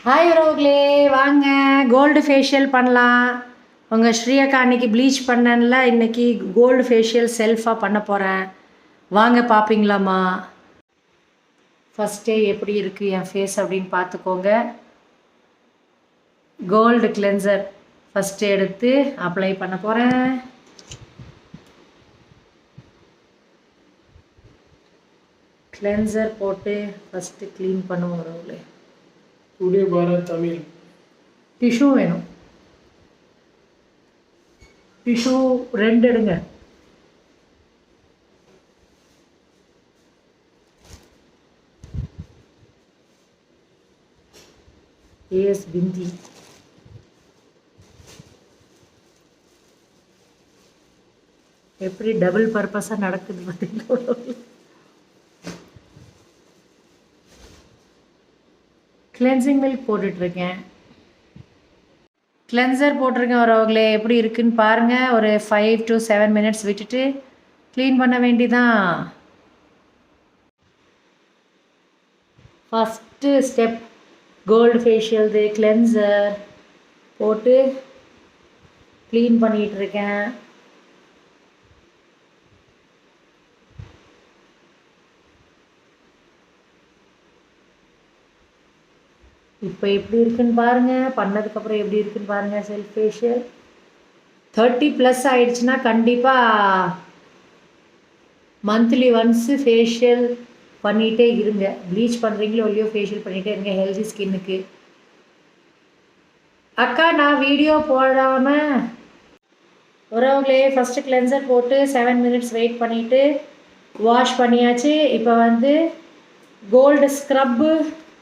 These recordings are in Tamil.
ஹாய் உறவுகளே, வாங்க கோல்டு ஃபேஷியல் பண்ணலாம். உங்கள் ஸ்ரீயக்கா அன்றைக்கி ப்ளீச் பண்ணல, இன்றைக்கி கோல்டு ஃபேஷியல் செல்ஃபாக பண்ண போகிறேன். வாங்க பார்ப்பீங்களாம்மா? ஃபஸ்ட்டே எப்படி இருக்குது என் ஃபேஸ் அப்படின்னு பார்த்துக்கோங்க. கோல்டு கிளென்சர் ஃபஸ்ட்டு எடுத்து அப்ளை பண்ண போகிறேன். கிளென்சர் போட்டு ஃபஸ்ட்டு க்ளீன் பண்ணுவோம் உறவுகளே. டுடே பாரத் தமிழ் டிஷ்யூ வேணும். டிஷ்யூ 2 எடுங்க. ஏஎஸ் பிந்தி எப்படி டபுள் பர்பஸாக நடக்குது பார்த்தீங்களா? கிளென்சிங் மில்க் போட்டுட்ருக்கேன். கிளென்சர் போட்டிருக்கேன் வரவங்களே. எப்படி இருக்குன்னு பாருங்கள். ஒரு 5 to 7 minutes விட்டுட்டு க்ளீன் பண்ண வேண்டிதான். ஃபஸ்ட்டு ஸ்டெப் கோல்டு ஃபேஷியல்து கிளென்சர் போட்டு க்ளீன் பண்ணிகிட்ருக்கேன். இப்போ எப்படி இருக்குன்னு பாருங்கள். பண்ணதுக்கப்புறம் எப்படி இருக்குன்னு பாருங்கள். செல்ஃப் ஃபேஷியல் 30+ ஆகிடுச்சுன்னா கண்டிப்பாக மந்த்லி ஒன்ஸு ஃபேஷியல் பண்ணிகிட்டே இருங்க. ப்ளீச் பண்ணுறீங்களோ இல்லையோ ஃபேஷியல் பண்ணிகிட்டே இருங்க ஹெல்தி ஸ்கின்னுக்கு. அக்கா நான் வீடியோ போடாமல் உறவுகளே, ஃபஸ்ட்டு கிளென்சர் போட்டு 7 minutes வெயிட் பண்ணிவிட்டு வாஷ் பண்ணியாச்சு. இப்போ கோல்டு ஸ்க்ரப்பு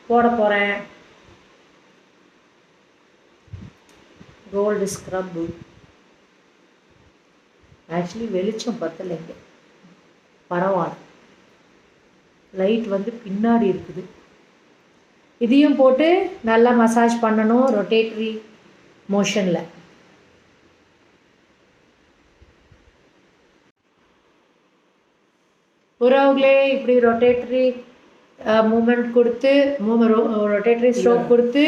போட போகிறேன். கோல்டு ஸ்க்ரப்பு ஆக்சுவலி வெளிச்சம் பத்தலைங்க, பரவாயில்ல. லைட் பின்னாடி இருக்குது. இதையும் போட்டு நல்லா மசாஜ் பண்ணணும் ரொட்டேட்டரி மோஷனில். உறவுகளே, இப்படி ரொட்டேட்டரி மூமெண்ட் கொடுத்து ரொட்டேட்டரி ஸ்ட்ரோக் கொடுத்து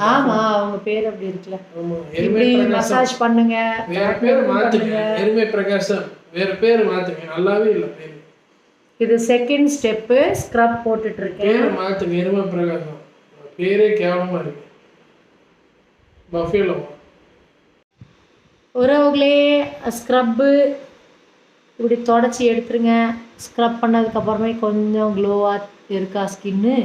ஆமா அவங்க பேர் அப்படி இருக்குல்ல, இப்படி மசாஜ் பண்ணுங்க. வேற பேர் மாத்துங்க. எருமை பிரகாசம் வேற பேர் மாத்துங்க. நல்லாவே இல்ல பேர். இது செகண்ட் ஸ்டெப். ஸ்க்ரப் போட்டுட்டு இருக்கேன். பேர் மாத்துங்க. எருமை பிரகாசம் பேரே கேவலமா இருக்கு. பஃபேலோ உறவுகளே, ஸ்க்ரப்பு இப்படி தொடச்சி எடுத்துருங்க. ஸ்க்ரப் பண்ணதுக்கப்புறமே கொஞ்சம் க்ளோவாக இருக்கா ஸ்கின்னு.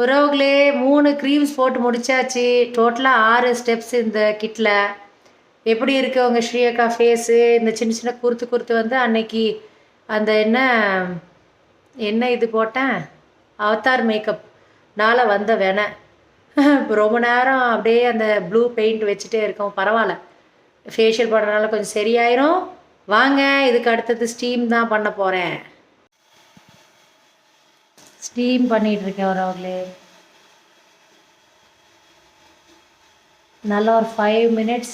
உறவுகளே, 3 க்ரீம்ஸ் போட்டு முடிச்சாச்சு. டோட்டலாக 6 ஸ்டெப்ஸ் இந்த கிட்டில். எப்படி இருக்குது உங்கள் ஸ்ரீயக்கா ஃபேஸு? இந்த சின்ன சின்ன குறுத்து அன்னைக்கு அந்த என்ன இது போட்டேன், அவதார் மேக்கப் வந்த வேணை ரொம்ப நேரம் அப்படியே அந்த ப்ளூ பெயிண்ட் வச்சுட்டே இருக்கோம். பரவாயில்ல, ஃபேஷியல் பண்ணுறதுனால கொஞ்சம் சரியாயிரும். வாங்க, இதுக்கு அடுத்தது ஸ்டீம் தான் பண்ண போகிறேன். ஸ்டீம் பண்ணிகிட்ருக்கேன் வரவங்களே. நல்லா ஒரு 5 minutes.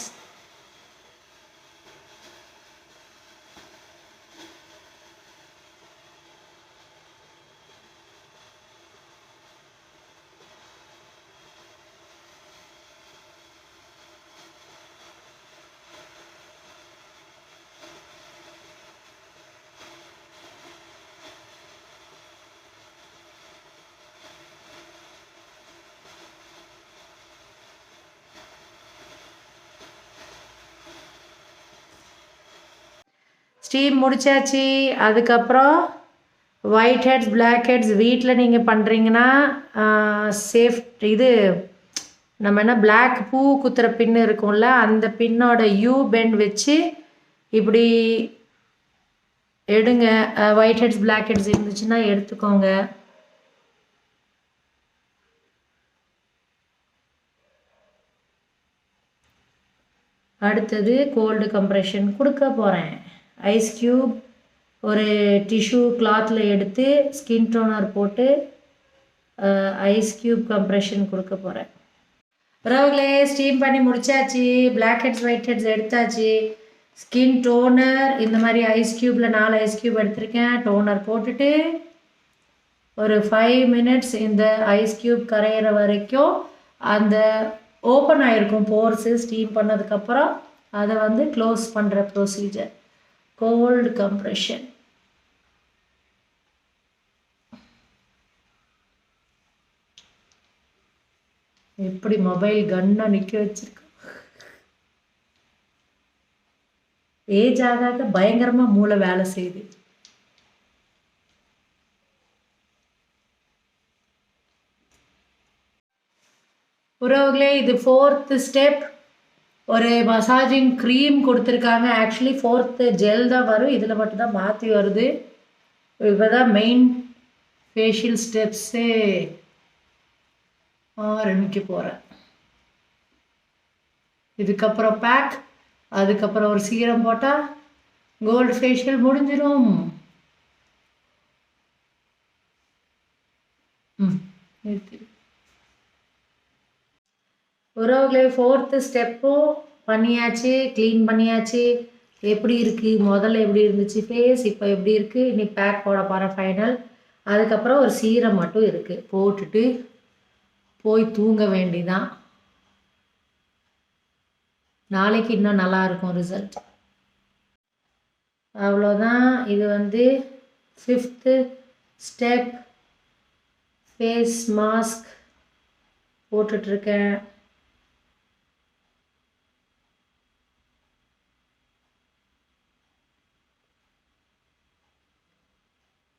ஸ்டீம் முடிச்சாச்சு. அதுக்கப்புறம் ஒயிட் ஹெட்ஸ் பிளாக் ஹெட்ஸ் வீட்டில் நீங்கள் பண்ணுறீங்கன்னா சேஃப் இது நம்ம என்ன பிளாக் பூ குத்துற பின் இருக்கும்ல அந்த பின்னோட யூ பெண்ட் வச்சு இப்படி எடுங்க. ஒயிட் ஹெட்ஸ் பிளாக் ஹெட்ஸ் இருந்துச்சுன்னா எடுத்துக்கோங்க. அடுத்தது கோல்டு கம்ப்ரெஷன் கொடுக்க போகிறேன். ஐஸ் க்யூப் ஒரு டிஷ்யூ கிளாத்தில் எடுத்து ஸ்கின் டோனர் போட்டு ஐஸ் க்யூப் கம்ப்ரெஷன் கொடுக்க போகிறேன். உறவுகளே ஸ்டீம் பண்ணி முடிச்சாச்சு. பிளாக் ஹெட்ஸ் ஒயிட் ஹெட்ஸ் எடுத்தாச்சு. ஸ்கின் டோனர் இந்த மாதிரி ஐஸ் க்யூப்பில் 4 ஐஸ் க்யூப் எடுத்திருக்கேன். டோனர் போட்டுட்டு ஒரு 5 மினிட்ஸ் இந்த ஐஸ் க்யூப் கரையிற வரைக்கும் அந்த ஓப்பன் ஆகிருக்கும் போர்ஸு ஸ்டீம் பண்ணதுக்கப்புறம் அதை வந்து க்ளோஸ் பண்ணுற ப்ரொசீஜர் கோல்டு கம்ப்ரெஷன். எப்படி மொபைல் கன்னா நிற்க வச்சிருக்கோம். ஏஜ் ஆக பயங்கரமாக மூளை வேலை செய்யுது. உறவுகளே இது 4th ஸ்டெப். ஒரு மசாஜிங் க்ரீம் கொடுத்துருக்காங்க. ஆக்சுவலி 4th ஜெல் தான் வரும், இதில் மட்டும்தான் மாற்றி வருது. இப்போ தான் மெயின் ஃபேஷியல் ஸ்டெப்ஸே ஆரம்பிக்க போகிறேன். இதுக்கப்புறம் பேக், அதுக்கப்புறம் ஒரு சீரம் போட்டால் கோல்டு ஃபேஷியல் முடிஞ்சிடும். நிறுத்தி உறவுகளே 4th ஸ்டெப்பும் பண்ணியாச்சு, க்ளீன் பண்ணியாச்சு. எப்படி இருக்குது முதல்ல எப்படி இருந்துச்சு ஃபேஸ், இப்போ எப்படி இருக்குது, இனி பேக் போட போகிறேன் ஃபைனல். அதுக்கப்புறம் ஒரு சீரம் மட்டும் இருக்குது, போட்டுட்டு போய் தூங்க வேண்டிதான். நாளைக்கு இன்னும் நல்லாயிருக்கும் ரிசல்ட். அவ்வளோதான். இது வந்து 5th ஸ்டெப். ஃபேஸ் மாஸ்க் போட்டுட்ருக்கேன்.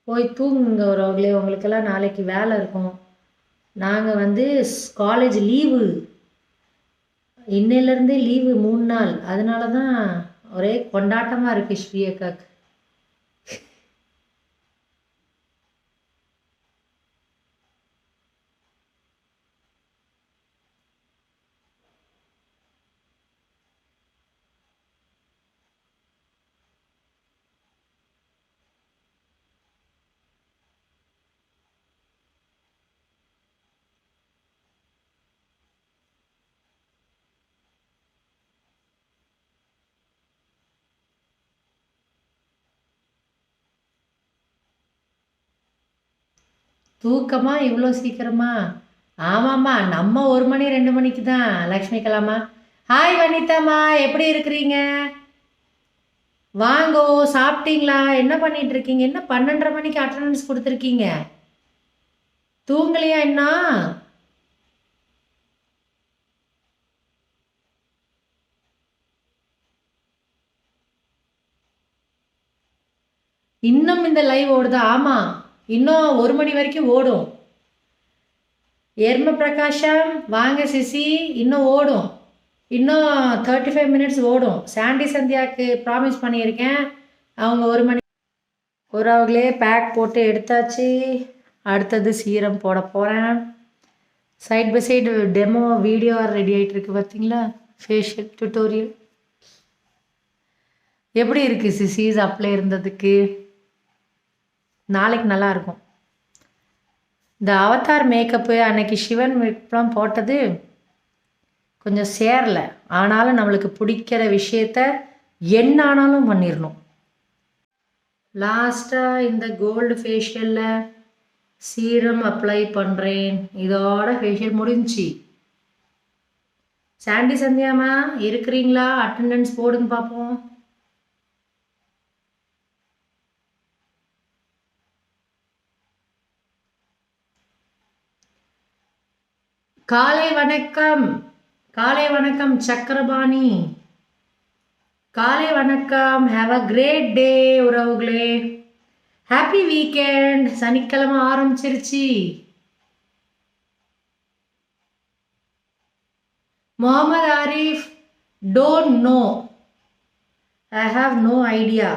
போய் தூங்குங்க உறவுகளே, உங்களுக்கெல்லாம் நாளைக்கு வேலை இருக்கும். நாங்கள் வந்து காலேஜ் லீவு, இன்னையிலேருந்தே லீவு 3 நாள். அதனால தான் ஒரே கொண்டாட்டமாக இருக்குது ஸ்ரீயக்காக்கு. தூக்கமா இவ்வளோ சீக்கிரமா? ஆமாம்மா, நம்ம 1 மணி 2 மணிக்கு தான். லக்ஷ்மி கலாமா, ஹாய் வனிதாம்மா, எப்படி இருக்கிறீங்க? வாங்கோ, சாப்பிட்டீங்களா? என்ன பண்ணிட்டு இருக்கீங்க? என்ன 12:30 மணிக்கு அட்டண்டன்ஸ் கொடுத்துருக்கீங்க? தூங்கலையா என்ன? இன்னும் இந்த லைவ் ஓடுதா? ஆமாம், இன்னும் 1 மணி வரைக்கும் ஓடும். எர்ம பிரகாஷம் வாங்க சிசி, இன்னும் ஓடும். இன்னும் 35 மினிட்ஸ் ஓடும். சாண்டி சந்தியாவுக்கு ப்ராமிஸ் பண்ணியிருக்கேன், அவங்க 1 மணி. அவங்களே பேக் போட்டு எடுத்தாச்சு. அடுத்தது சீரம் போட போகிறேன். Side by side demo video ready ஆகிட்டு இருக்கு பார்த்தீங்களா? ஃபேஷியல் டியூட்டோரியல் எப்படி இருக்குது சிசிஸ் அப்ளை இருந்ததுக்கு? நாளைக்கு நல்லாயிருக்கும். இந்த அவதார் மேக்கப்பு அன்னைக்கு சிவன் மேக்கப்லாம் போட்டது கொஞ்சம் சேரலை. ஆனாலும் நம்மளுக்கு பிடிக்கிற விஷயத்த என்ன ஆனாலும் பண்ணிடணும். லாஸ்ட்டாக இந்த கோல்டு ஃபேஷியலில் சீரம் அப்ளை பண்ணுறேன். இதோட ஃபேஷியல் முடிஞ்சி. சாண்டி சந்தியாமா இருக்கிறீங்களா? அட்டெண்டன்ஸ் போடுங்க பார்ப்போம். காலை வணக்கம், காலை வணக்கம் சக்கரபாணி, காலை வணக்கம். ஹாவ் அ கிரேட் டே உறவுகளே. Happy weekend. சனிக்கிழமை ஆரம்பிச்சிருச்சு. Mohammed Arif, don't know, I have no idea,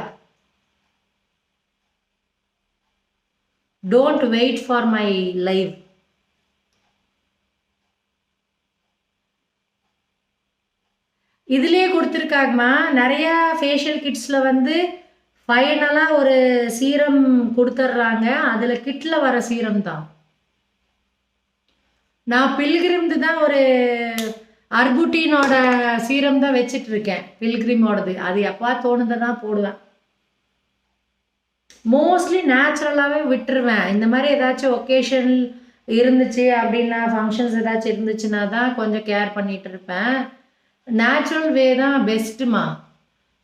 don't wait for my live. இதுலேயே கொடுத்துருக்காங்கம்மா நிறையா ஃபேஷியல் கிட்ஸில் வந்து ஃபைனலாக ஒரு சீரம் கொடுத்துட்றாங்க. அதில் கிட்டில் வர சீரம் தான். நான் பில்கிரிம்து தான் ஒரு அர்புட்டினோட சீரம் தான் வச்சிட்ருக்கேன். பில்கிரிமோடது அது எப்போ தோணுதுன்னா போடுவேன். மோஸ்ட்லி நேச்சுரலாகவே விட்டுருவேன். இந்த மாதிரி ஏதாச்சும் ஒகேஷன் இருந்துச்சு அப்படின்னா, ஃபங்க்ஷன்ஸ் ஏதாச்சும் இருந்துச்சுன்னா தான் கொஞ்சம் கேர் பண்ணிகிட்டு இருப்பேன். நேச்சுரல் வே தான் பெஸ்ட்டுமா.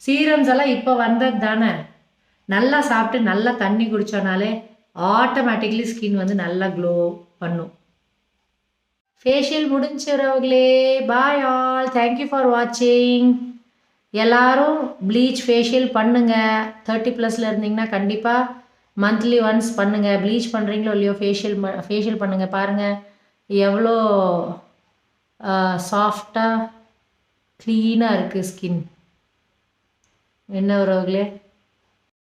சீரம்ஸ் எல்லாம் இப்போ வந்தது தானே. நல்லா சாப்பிட்டு நல்லா தண்ணி குடித்தோனாலே ஆட்டோமேட்டிக்லி ஸ்கின் வந்து நல்லா க்ளோ பண்ணும். ஃபேஷியல் முடிஞ்சுறவங்களே, பாய் ஆல், தேங்க்யூ ஃபார் வாட்சிங். எல்லாரும் ப்ளீச் ஃபேஷியல் பண்ணுங்கள். 30+ இருந்தீங்கன்னா கண்டிப்பாக மந்த்லி ஒன்ஸ் பண்ணுங்கள். ப்ளீச் பண்ணுறீங்களோ இல்லையோ, ஃபேஷியல் பண்ணுங்கள். பாருங்கள் எவ்வளோ சாஃப்டாக க்ளீனாக இருக்குது ஸ்கின். என்ன உறவுகளே.